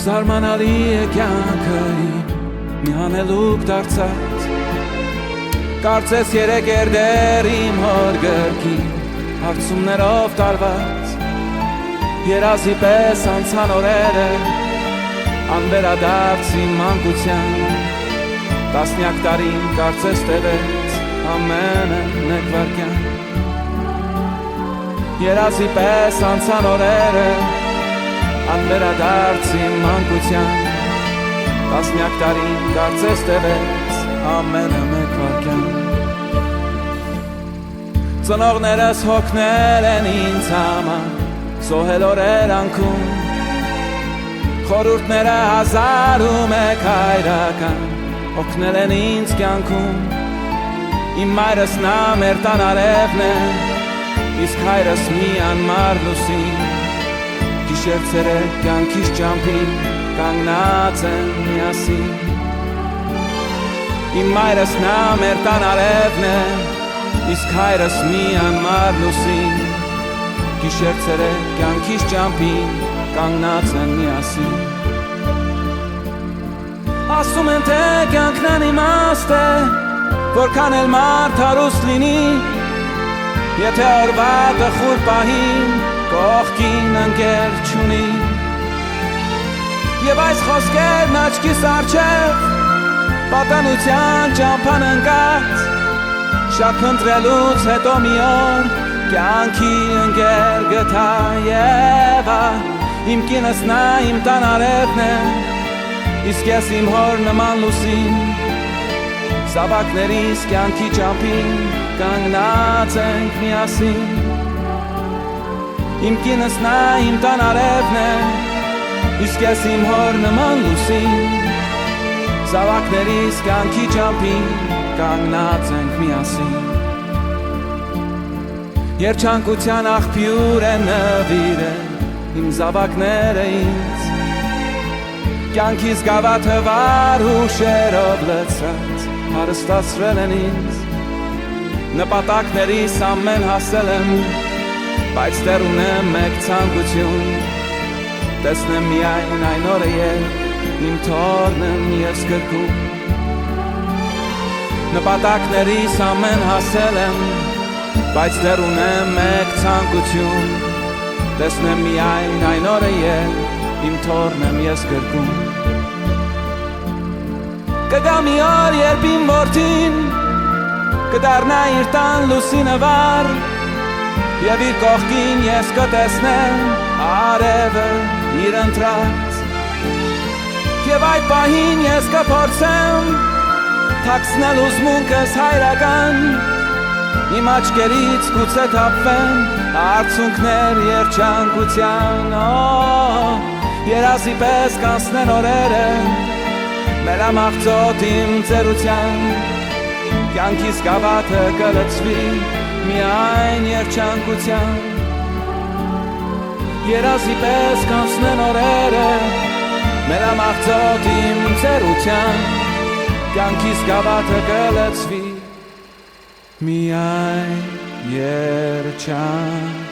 Զարմանալի է կյանքը մի հանելուկ դարձած Կարծես երեք էր դեր իմ հոր գրքին Հարցումներով տարված Երազի պես անցան օրերը Անվերադարձ իմ մանկության Տասնյակ տարին կարծես տևեց ամենը մեկ վայրկյան Երազի պես անցան օրերը Անվերադարձ իմ մանկության Տասնյակ տարին կարծես տևեց ամենը մեկ վայրկյան Ծնողներս հոգնել են ինձ համար Սոհել օրեր անքում Խորհուրդները 1001 հայրական Օգնել են ինձ կյանքում Իմ մայրս նա մեր տան արևն է Իսկ հայրս մի անմար լուսին Գիշեր ցերեկ կյանքիս ճամփին Կանգնած են միասին Իմ մայրս նա մեր տան արևն է Իսկ հայրս մի անմար լուսին Գիշեր ցերեկ կյանքիս ճամփին Կանգնած են միասին Ասում են թե կյանքն անիմաստ է Որքան էլ մարդ հարուստ լինի Եթե օրվա տխուր պահին Կողքին ընկեր չունի Եվ այս խոսքերն աչքիս առջև Պատանության ճամփան ընկած Շատ փնտրելուց հետո մի օր Կյանքի ընկեր գտա Եվա Իմ կինս նա իմ տան արևն է Իսկ ես իմ հոր նման լուսին Զավակներիս կյանքի ճամփին Կանգնած ենք միասին Իմ կինս նա իմ տան արևն է Իսկ ես իմ հոր նման լուսին Զավակներիս կյանքի ճամփին Կանգնած ենք միասին Երջանկության աղբյուր են նվիրել Իմ զավակները ինձ Կյանքիս գավաթը վար հուշերով լցած Հարստացրել են ինձ Նպատակներիս ամեն հասել եմ Բայց դեռ ունեմ մեկ ցանկություն Տեսնեմ միայն այն օրը երբ Իմ թորնեմ ես գրքում Նպատակներիս ամեն հասել եմ Բայց դեռ ունեմ մեկ ցանկություն Տեսնեմ միայն այն օրը երբ Իմ թորնեմ ես գրքում Կգա մի օր երբ իմ որդին Կդառնա իր տան լուսինը վար Եվ իր կողքին ես կտեսնեմ Արևը իր ընտրած Եվ այդ պահին ես կփորձեմ Թաքցնել հուզմունքս հայրական Իմ աչքերից գուցե թափվեն Արցունքներ երջանկության Երազի պես կանցնեն օրերը Մեր ամաղձոտ իմ ծերության Կյանքիս գավաթը կլցվի Միայն երջանկության Երազի պես կանցնեն օրերը Մեր ամաղձոտ իմ ծերության Կյանքիս գավաթը կլցվի Միայն երջանկության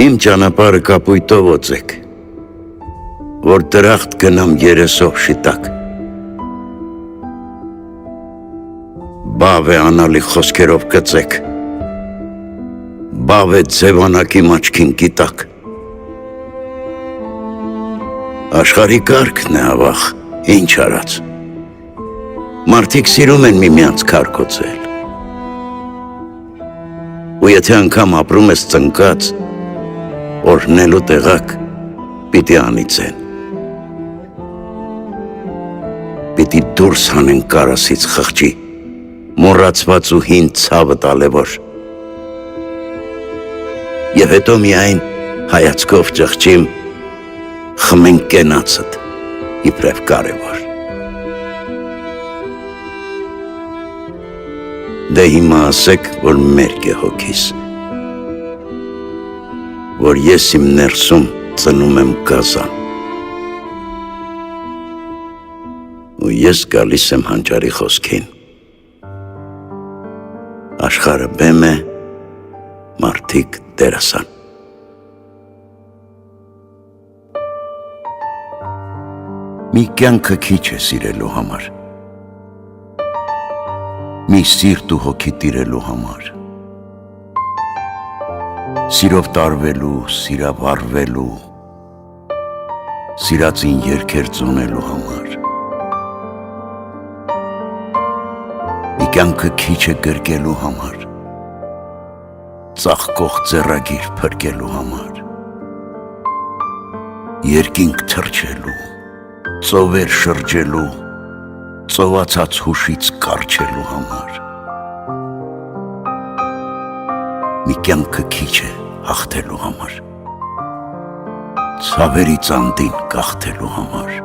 Իմ ճանապարհը կապույտով օծեք, որ դրախտ գնամ երեսով շիտակ։ Բավ է անալի խոսքերով կծեք, բավ է ձևանակի մաչքին կիտակ։ Աշխարհի կարգն է ավաղ, ինչ արած։ Մարդիկ սիրում են միմյանց քարկոծել։ Ու եթե անգամ ապրում ես ծնկած, օրհնելու տեղակ պիտի անիծեն։ Պիտի դուրս հանեն կարասից խղճի, մոռացված ու հին ցավը տալևոր։ Եվ հետո միայն հայացքով ճղճիմ խմեն կենացդ իբրև կարևոր։ Դե հիմա ասեք, որ մերկ է հոգիս, որ ես իմ ներսում ծնում եմ գազան, ու ես գալիս եմ հանճարի խոսքին։ Աշխարհը բեմ է, մարդիկ դերասան։ Մի կյանքը քիչ է սիրելու համար, մի սիրտ ու հոգի տիրելու համար, սիրով տարվելու, սիրավառվելու, սիրածին երգեր ծոնելու համար։ Մի կյանքը քիչ է գրկելու համար, ծաղկող ձեռագիր փրկելու համար, երկինք թռչելու, ծովեր շրջելու, ծովացած հուշից կառչելու համար։ Մի կյանքը քիչ է հաղթելու համար, ցավերի ծանդին գաղթելու համար։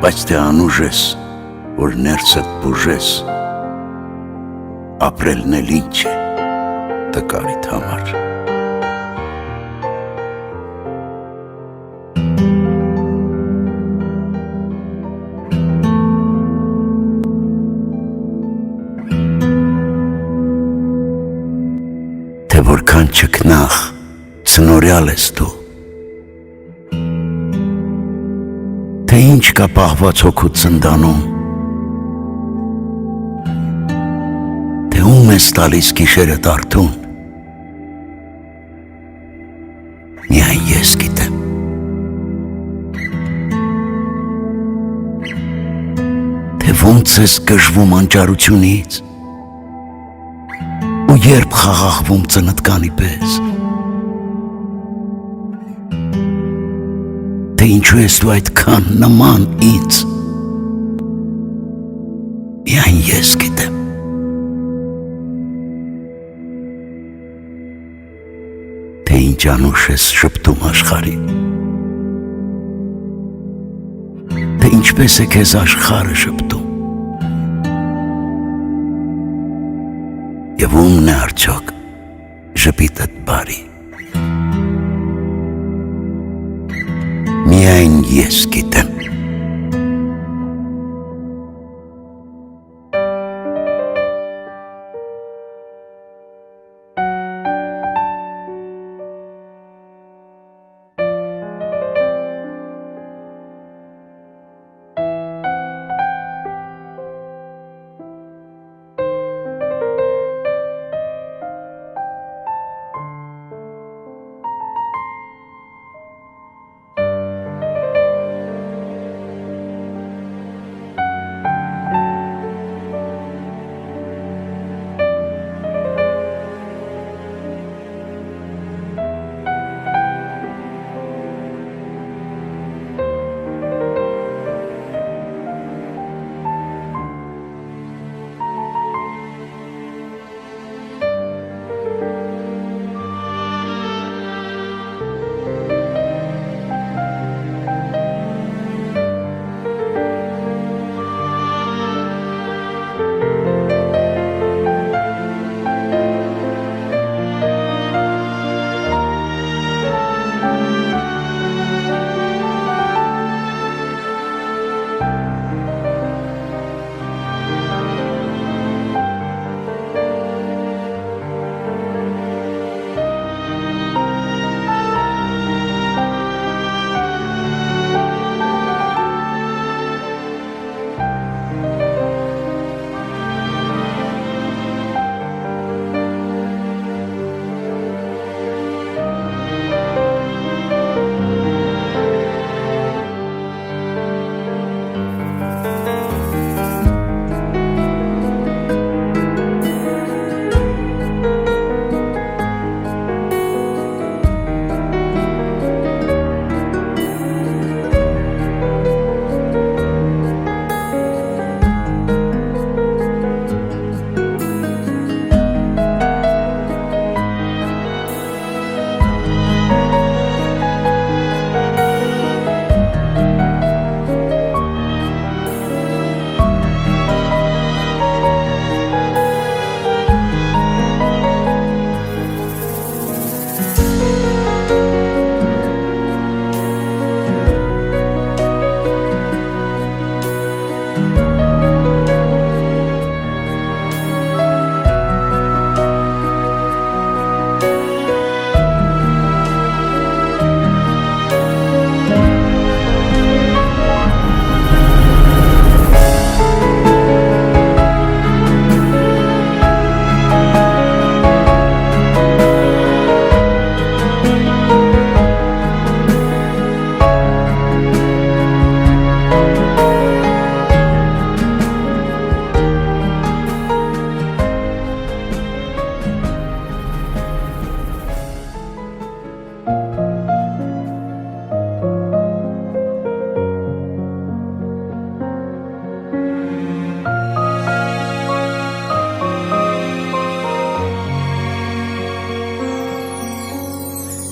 Բայց թե անուժ ես, որ ներսդ բուժես, ապրելն էլ ինչ է տկարիդ համար։ Թե որքան չքնաղ ցնորյալ ես դու, թե ինչ կա պահված հոգու ցնդանում, թե ում ես տալիս գիշերդ արթուն, միայն ես գիտեմ։ Թե ոնց ես գժվում անճարությունից, ու երբ խաղաղվում ծնտկանի պես, թե ինչու ես դու այդքան նման ինձ, միայն ես գիտեմ։ Թե ինչ անուշ ես շպտում աշխարհին, թե ինչպես է քեզ աշխարհը շպտում, և ումն է արդյոք ժպիտդ բարի, միայն ես գիտեմ։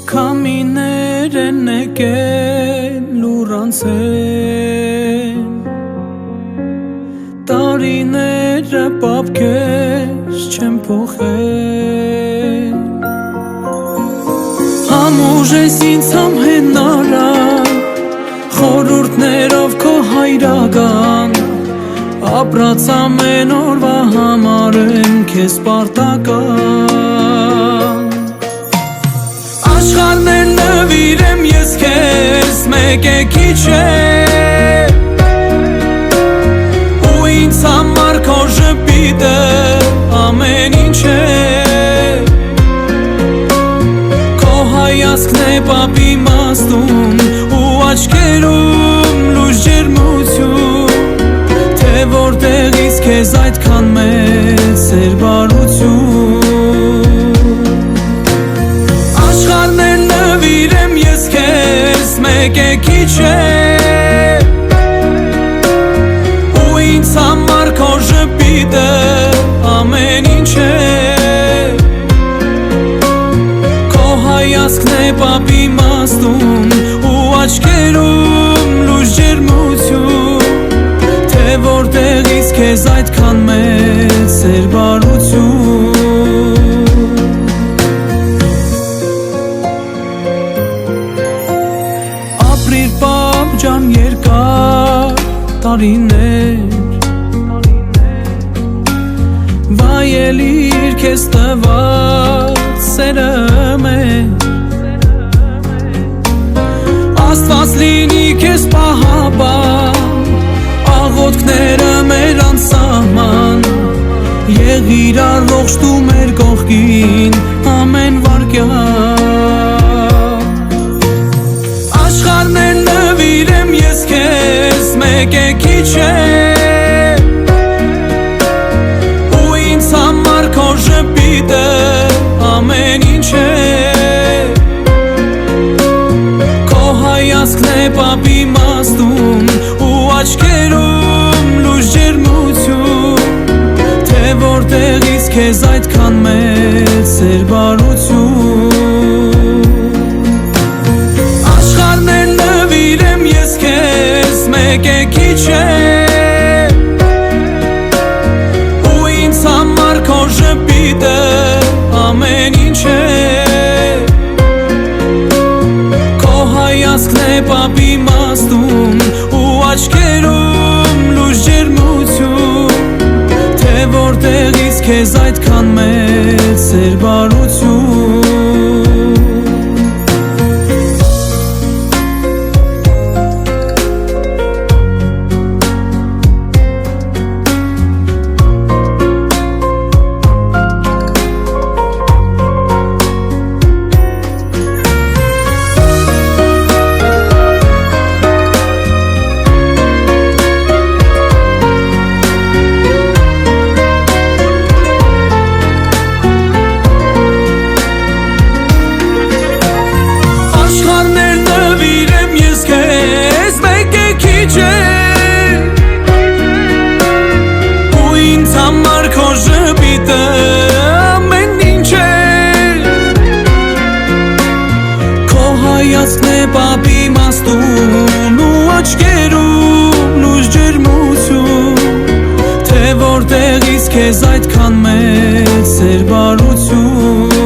Քամիներ են եկել լուրանցեն Տարիները պապկես չեմ փոխել Համուժ ես ինձ համհենարա Խորուրդներով քո հայրական Ապրած ամեն օրվա համար եմ քեզ պարտական Աշխարհներ նվիրեմ ես քեզ մեկ է քիչ է Ու ինձ համար քո ժպիտը ամեն ինչ է Քո հայացքն է պապի մաստուն ու աչքերում լույս ջերմություն Թե որտեղից քեզ այդքան մեծ էր բարություն Աշխարհներ նվիրեմ ես քեզ մեկ է քիչ է Ու ինձ համար քո ժպիտը ամեն ինչ է Քո հայացքն է պապի մաստուն ու աչքերում լույս ջերմություն Թե որտեղից քեզ այդքան մեծ էր բարություն Ապրիր պապ ջան երկար տարիներ Վայելիր քեզ տված սերը մեր Աստված լինի քեզ պահապան Աղոթքները մեր անսահման Եղիր առողջ դու մեր կողքին ամեն վարկյան Աշխարհներ նվիրեմ ես քեզ մեկ է քիչ է Ու ինձ համար քո ժպիտը ամեն ինչ է Քո հայացքն է պապի մաստուն ու աչքերում լույս ջերմություն Թե որտեղից քեզ այդքան մեծ էր բարություն Աշխարհներ նվիրեմ ես քեզ մեկ է քիչ է Ու ինձ համար քո ժպիտը ամեն ինչ է Քո հայացքն է պապի մաստուն ու աչքերում լույս ջերմություն Թե որտեղից քեզ այդքան մեծ էր բարություն Հայացքն է պապի մաստուն ու աչքերում լույս ջերմություն Թե որտեղից քեզ այդքան մեծ էր բարություն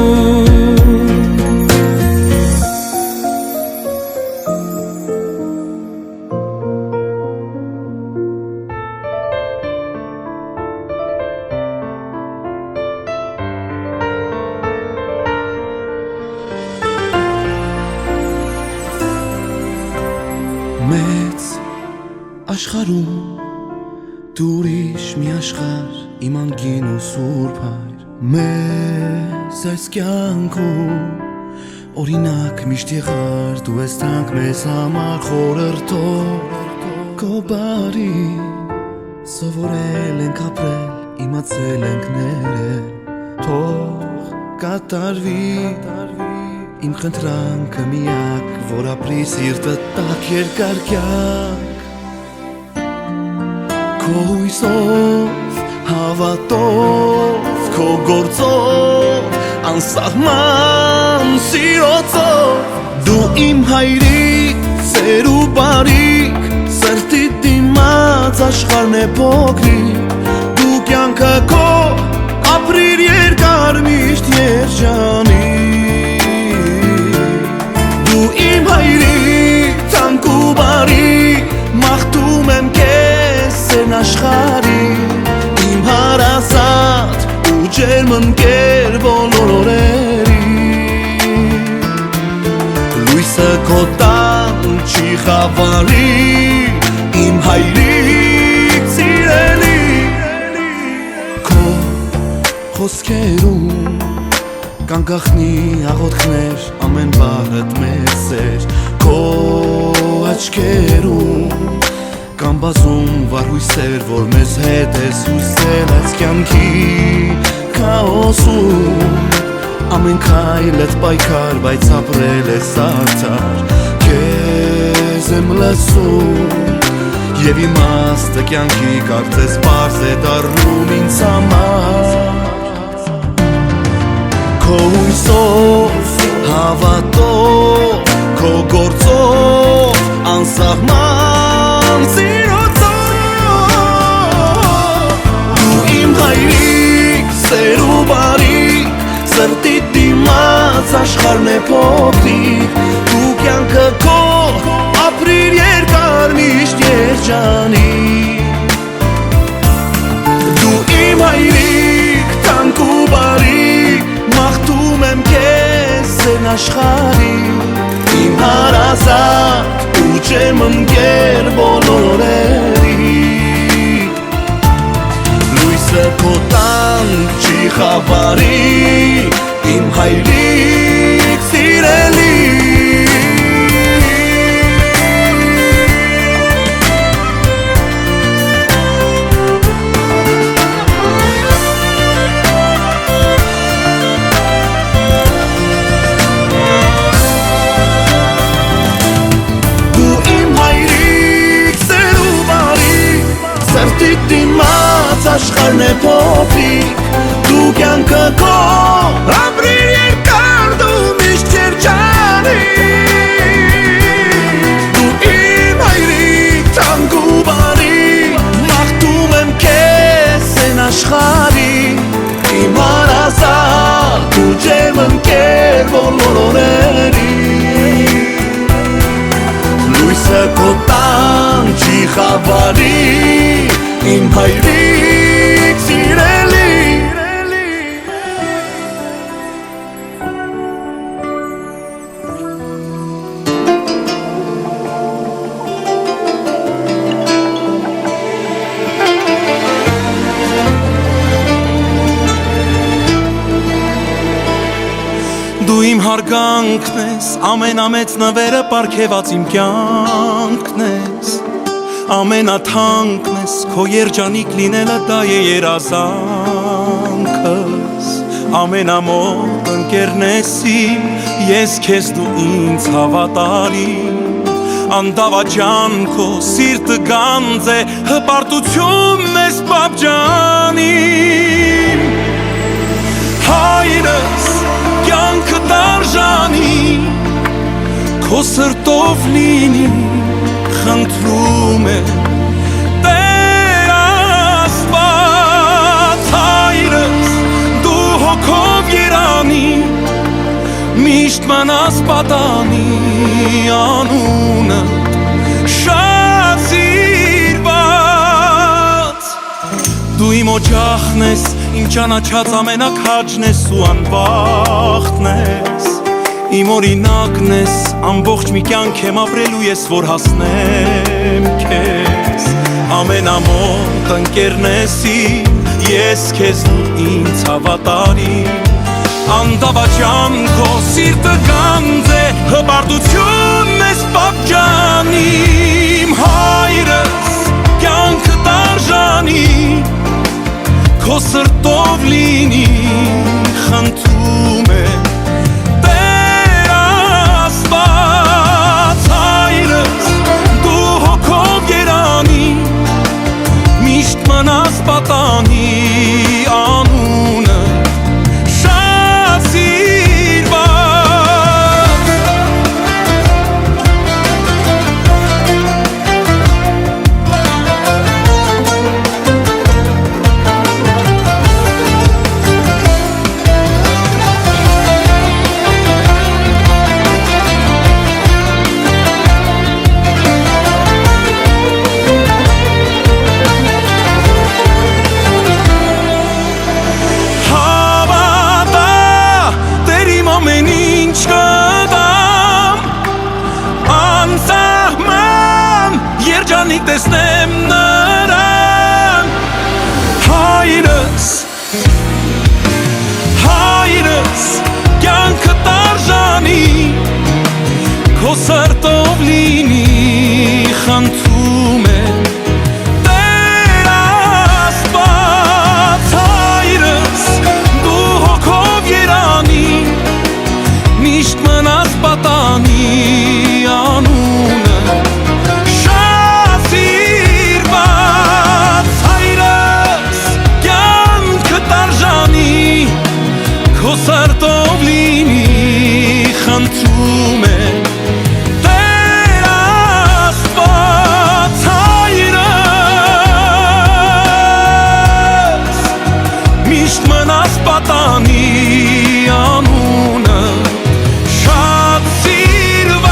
Մեծ աշխարհում դու ուրիշ մի աշխարհ իմ անգին ու սուրբ հայր Մեզ այս կյանքում օրինակ միշտ եղար դու ես թանկ մեզ համար խորհրդով Քո բարի սովորել ենք ապրել իմացել ենք ներել Թող կատարվի Իմ խնդրանքը միակ, որ ապրի սիրտը տաք երկար կյանք Քո հույսով, հավատով, քո գործով, անսահման սիրոցով իմ հայրիկ, ծեր ու բարիք, սրտի դիմաց աշխարհն է փոքրիկ, դու կյանքը քո ապրիր երկար միշտ երջանիկ, դու իմ հայրիկ, թանկ ու բարիք, մաղթում եմ քեզ սեն աշխարհիկ, իմ հարազատ ու ջերմ ընկեր բոլոր օրերի, լույսը քո տան չի խավարի, իմ հայրիկ սիրելի, քո խոսքերում կան գաղտնի աղոթքներ, ամեն բառդ մեծ սեր, քո աչքերում կան բազում վառ հույսեր, որ մեզ հետ ես հույսել այս կյանքի քաոսում, ամեն քայլդ պայքար, բայց ապրել ես արդար, քեզ եմ լսում, և իմաստը կյանքի կարծես պարզ է դառնում ինձ համար, քո հույսով, հավատով, քո գործով, անսահման սիրոցով, դու իմ հայրիկ, սեր ու բարիք, սրտի դիմաց աշխարհն է փոքրիկ, դու կյանքը քո ապրիր երկար միշտ երջանիկ, դու իմ հայրիկ, թանկ ու բարիք, մաղթում եմ քեզ սեն աշխարհիկ, իմ հարազատ ու ջերմ ընկեր բոլոր օրերի, լույսը քո տան չի խավարի, իմ հայրիկ սիրելի, դու իմ հայրիկ, սեր ու բարիք, սրտի դիմաց աշխարհն է փոքրիկ, դու կյանքը քո ապրիր երկար, դու միշտ երջանիկ, դու իմ հայրիկ, թանկ ու բարիք, մաղթում եմ քեզ սեն աշխարհիկ, իմ հարազատ ու ջերմ ընկեր բոլոր օրերի, լույսը քո տան չի խավարի, իմ հայրիկ սիրելի, Դու իմ հարգանքն ես, ամենամեծ նվերը պարգևած իմ կյանքն ես, ամենաթանկն ես, քո երջանիկ լինելը դա է երազանքս, ամենամոտ ընկերն ես իմ, ես քեզ դու ինձ հավատարիմ, անդավաճան քո սիրտը գանձ է, հպարտությունն ես պապջանիմ, հայրս կյանքը դարժանի, քո սրտով լինի, խնդրում է Տեր Աստված, հայրս դու հոգով երանի, միշտ մնաս պատանի, անունը շատ սիրված, դու իմ օջախն ես, իմ ճանաչած ամենաքաջն ես ու անվախտն ես, իմ օրինակն ես, ամբողջ մի կյանք եմ ապրելու ես, որ հասնեմ քեզ, ամենամոտ ընկերն ես իմ, ես քեզ դու ինձ հավատարիմ, անդավաճան քո սիրտը գանձ է, հպարտությունն ես պապջանիմ, հայրս կյանքը դարժանի, քո սրտով լինի, խնդրում է Տեր Աստված, հայրս դու հոգով երանի, միշտ մնաս պատանի, անունը շատ սիրված, տեսնեմ նրան Հայրս կյանքը տարժանի Քո սրտով լինի խնդրում եմ Տեր Աստված Հայրս դու հոգով երանի Միշտ մնաս պատանի անունը Շատ սիրված Հայրս կյանքը տարժանի Քո սրտով լինի խնդրում եմ Տեր Աստված Հայրս Միշտ մնաս պատանի անունը Շատ սիրված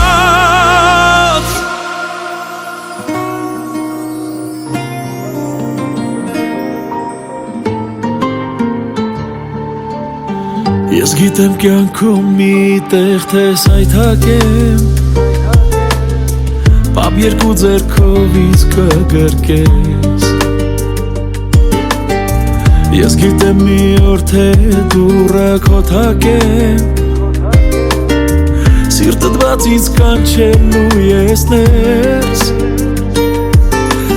Ես գիտեմ կյանքում մի տեղ թես այթակեմ Պապ երկու ձեռքով ինձ կգրկես Ես գիտեմ մի օր թե դուրը կոթակեմ Սիրտդ բաց ինձ կանչելու ես ներս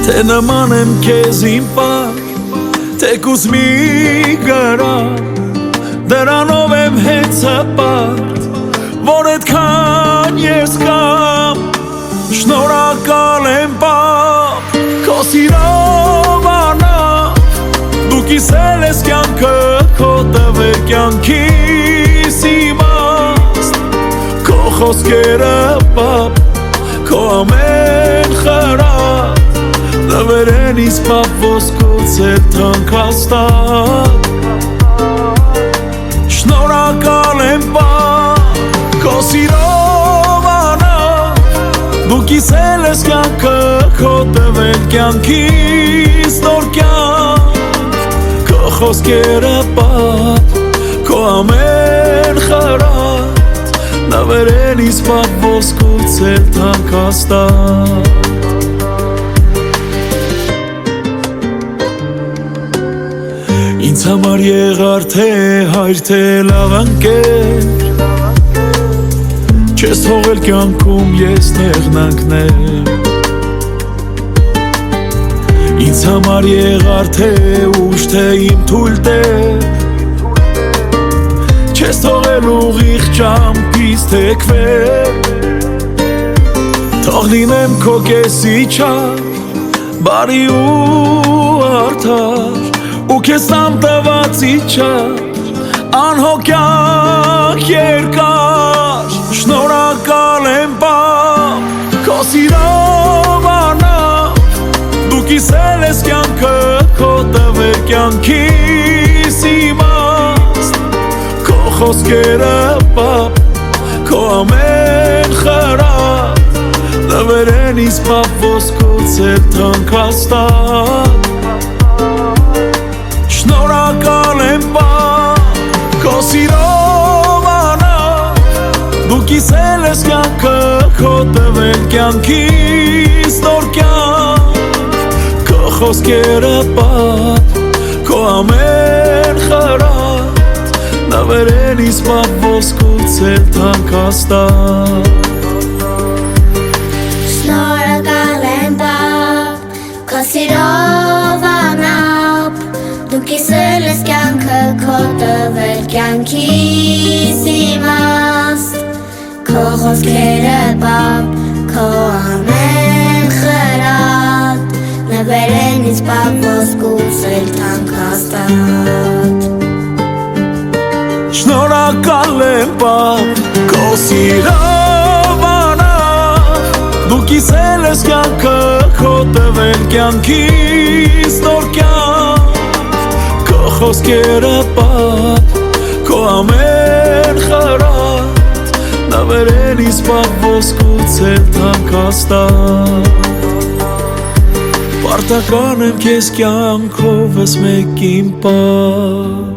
Թե նման եմ քեզ իմ պապ Թեկուզ մի գրա Դրանով եմ հենց հպարտ Որ այդքան ես կամ Շնորհակալ եմ պապ Քո սիրով անապ Դու կիսել ես կյանքը Քո տվել կյանքիս իմաստ Քո խոսքերը պապ Քո ամեն խրատ Տվել են ինձ պապ ոսկոց էլ թանկաստատ Շնորհակալ եմ պապ Քո սիրով անապ Դու կիսել ես կյանքը Քո տվել կյանքիս նոր կյանք Քո խոսքերը պապ Քո ամեն խրատ Նվեր են ինձ պապ ոսկոց էլ թանկաստատ Ինձ համար եղար թե հայր թե լավ ընկեր Չես թողել կյանքում ես նեղնանքներ Ինձ համար եղար թե ուշ թե իմ թույլ տեր Չես թողել ուղիղ ճամփից թեքվել Թող լինեմ քո կեսի չափ բարի ու արդար Ու քեզ տամ տված իջար Անհոգյակ երկար Շնորհակալ եմ պապ Քո սիրով անապ Դու կիսել ես կյանքը Քո տվել կյանքիս իմաստ Քո խոսքերը պապ Քո ամեն խրատ Տվել են ինձ պապ ոսկոց էլ թանկաստատ Շնորհակալ եմ պապ Քո սիրով անապ Դու կիսել ես կյանքը Քո տվել կյանքիս նոր կյանք Քո խոսքերը պապ Քո ամեն խրատ Նվեր են ինձ պապ ոսկոց էլ թանկաստատ Շնորհակալ եմ պապ Քո սիրով անապ Դու կիսել ես կյանքը Քո տվել կյանքիս իմաստ Քո խոսքերը պապ Քո ամեն խրատ Նվեր են ինձ պապ ոսկոց էլ թանկաստատ Շնորհակալ եմ պապ Քո սիրով անապ Դու կիսել ես կյանքը Քո տվել կյանքիս նոր կյանք Քո խոսքերը պապ Քո ամեն խրատ Նվեր են ինձ պապ ոսկոց էլ թանկաստատ Պարտական եմ քեզ կյանքովս մեկին պապ